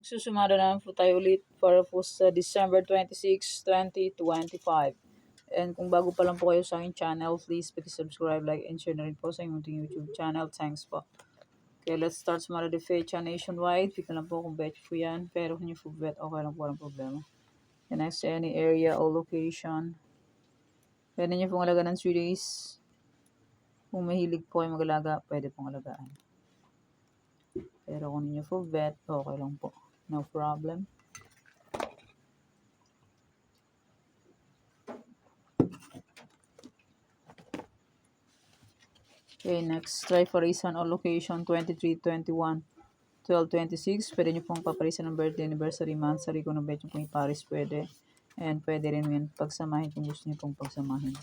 Susumada naman po tayo ulit para po sa December 26, 2025. And kung bago pa lang po kayo sa aking channel, please subscribe, like, and share na rin po sa inyong YouTube channel. Thanks po. Okay, let's start sa mga fecha nationwide. Pick na lang po kung bet po yan. Pero kung yung bet, okay lang po, walang problema. And next, any area or location. Pwede nyo pong alaga ng 3 days. Kung mahilig po kayo mag-alaga, pwede pong alagaan. Pero kung ninyo po bet, okay lang po. No problem. Okay, next, try parisan or location 23, 21, 12, 26. Pwede nyo pong paparisan ng birthday, anniversary, monthsary. Kung bet nyo pong iparis, pwede. And pwede rin yun pagsamahin kung gusto nyo pong pagsamahin.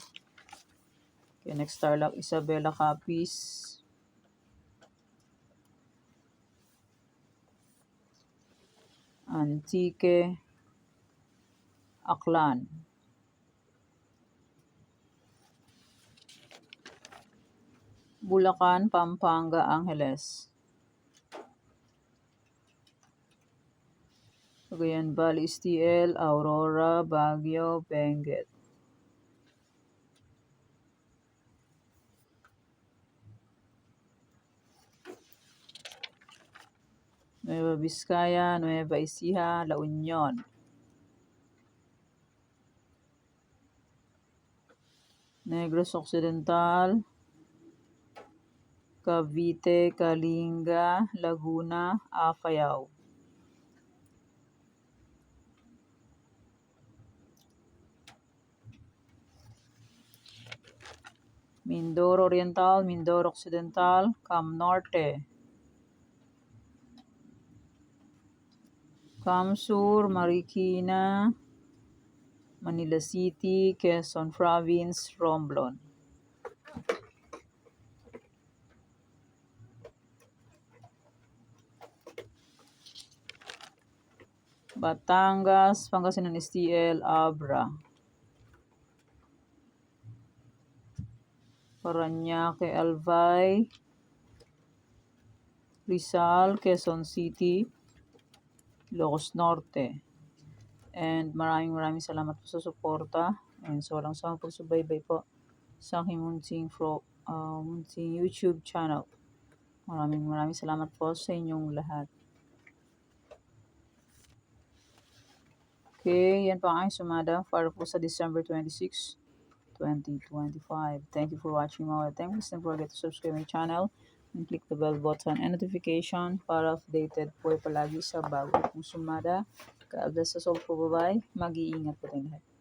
Okay, next, Starlock, Isabela Capiz. Antique, Aklan. Bulacan, Pampanga, Angeles. Cagayan Valley, STL, Aurora, Baguio, Benguet. Nueva Vizcaya, Nueva Ecija, La Union. Negros Occidental, Cavite, Kalinga, Laguna, Apayao. Mindoro Oriental, Mindoro Occidental, Cam Norte. Cam Sur, Marikina, Manila City, Quezon Province, Romblon. Batangas, Pangasinan STL, Abra. Parañaque, Albay, Rizal, Quezon City, Ilocos Norte. And maraming salamat po sa suporta. And sa walang sawang pagsubaybay po sa aking munting YouTube channel. Maraming salamat po sa inyong lahat. Okay, yan po ang aking sumada para po sa December 26, 2025. Thank you for watching mga time. Please don't forget to subscribe my channel and click the bell button and notification para updated po palagi sa bago kong sumada. God bless us all po, bye-bye. Mag-iingat po tayo lahat.